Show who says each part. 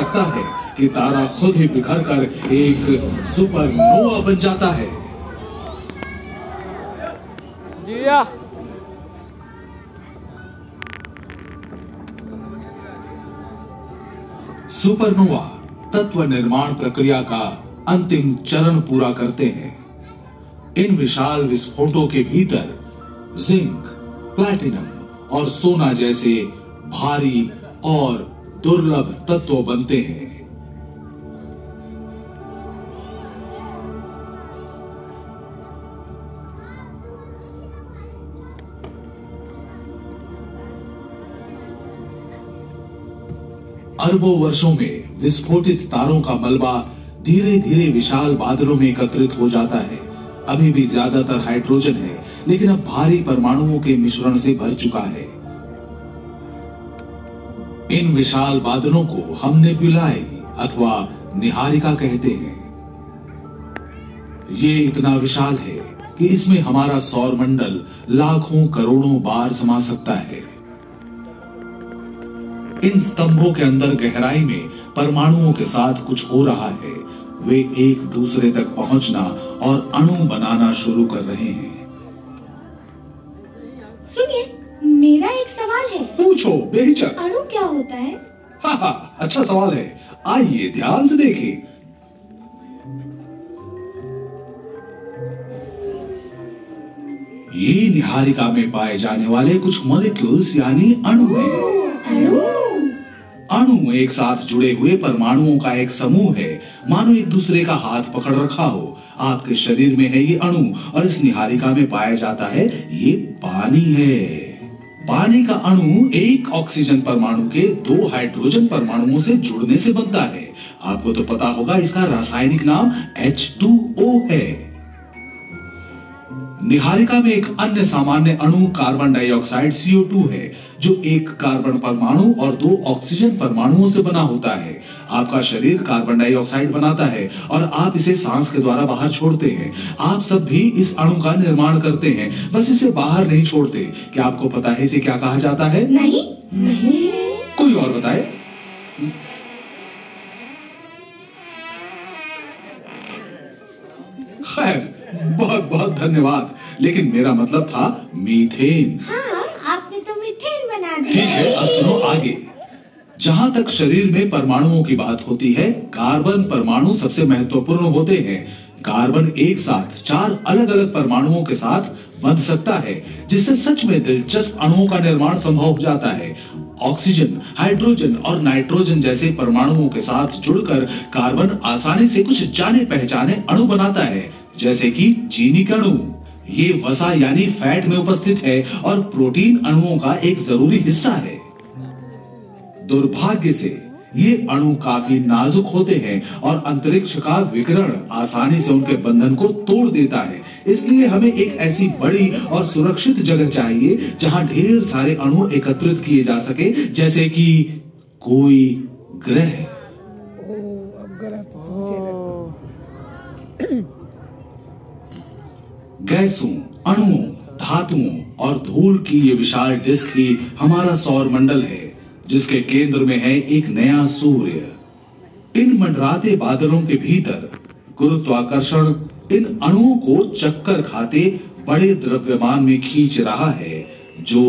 Speaker 1: लगता है कि तारा खुद ही बिखर कर एक सुपरनोवा बन जाता है। सुपरनोवा तत्व निर्माण प्रक्रिया का अंतिम चरण पूरा करते हैं। इन विशाल विस्फोटों के भीतर जिंक, प्लैटिनम और सोना जैसे भारी और दुर्लभ तत्व बनते हैं। अरबों वर्षों में विस्फोटित तारों का मलबा धीरे धीरे विशाल बादलों में एकत्रित हो जाता है। अभी भी ज्यादातर हाइड्रोजन है, लेकिन अब भारी परमाणुओं के मिश्रण से भर चुका है। इन विशाल बादलों को हम नेबुलाई अथवा निहारिका कहते हैं। ये इतना विशाल है कि इसमें हमारा सौर मंडल लाखों करोड़ों बार समा सकता है। इन स्तंभों के अंदर गहराई में परमाणुओं के साथ कुछ हो रहा है। वे एक दूसरे तक पहुंचना और अणु बनाना शुरू कर रहे हैं।
Speaker 2: सुनिए, मेरा एक सवाल है।
Speaker 1: पूछो बेहिचक।
Speaker 2: अणु क्या होता है?
Speaker 1: हाँ, अच्छा सवाल है। आइए ध्यान से देखें। ये निहारिका में पाए जाने वाले कुछ मॉलिक्यूल्स यानी अणु हैं। अणु एक साथ जुड़े हुए परमाणुओं का एक समूह है, मानो एक दूसरे का हाथ पकड़ रखा हो। आपके शरीर में है ये अणु और इस निहारिका में पाया जाता है ये पानी है। पानी का अणु एक ऑक्सीजन परमाणु के 2 हाइड्रोजन परमाणुओं से जुड़ने से बनता है। आपको तो पता होगा, इसका रासायनिक नाम H2O है। निहारिका में एक अन्य सामान्य अणु कार्बन डाइऑक्साइड CO2 है, जो एक कार्बन परमाणु और 2 ऑक्सीजन परमाणुओं से बना होता है। आपका शरीर कार्बन डाइऑक्साइड बनाता है और आप इसे सांस के द्वारा बाहर छोड़ते हैं। आप सब भी इस अणु का निर्माण करते हैं, बस इसे बाहर नहीं छोड़ते। क्या आपको पता है इसे क्या कहा जाता है?
Speaker 2: नहीं।
Speaker 1: कोई और बताए? खैर, बहुत बहुत धन्यवाद, लेकिन मेरा मतलब था मीथेन।
Speaker 2: हाँ, आपने तो मीथेन बना दिया।
Speaker 1: ठीक है, अब सुनो आगे। जहां तक शरीर में परमाणुओं की बात होती है, कार्बन परमाणु सबसे महत्वपूर्ण होते हैं। कार्बन एक साथ 4 अलग अलग परमाणुओं के साथ बंध सकता है, जिससे सच में दिलचस्प अणुओं का निर्माण संभव हो जाता है। ऑक्सीजन, हाइड्रोजन और नाइट्रोजन जैसे परमाणुओं के साथ जुड़कर कार्बन आसानी से कुछ जाने पहचाने अणु बनाता है, जैसे कि चीनी का अणु। ये वसा यानी फैट में उपस्थित है और प्रोटीन अणुओं का एक जरूरी हिस्सा है। दुर्भाग्य से ये अणु काफी नाजुक होते हैं और अंतरिक्ष का विकिरण आसानी से उनके बंधन को तोड़ देता है। इसलिए हमें एक ऐसी बड़ी और सुरक्षित जगह चाहिए जहां ढेर सारे अणु एकत्रित किए जा सके, जैसे कि कोई ग्रह। गैसों, अणुओं, धातुओं और धूल की ये विशाल डिस्क ही हमारा सौर मंडल है, जिसके केंद्र में है एक नया सूर्य। इन मंडराते बादलों के भीतर गुरुत्वाकर्षण इन अणुओं को चक्कर खाते बड़े द्रव्यमान में खींच रहा है, जो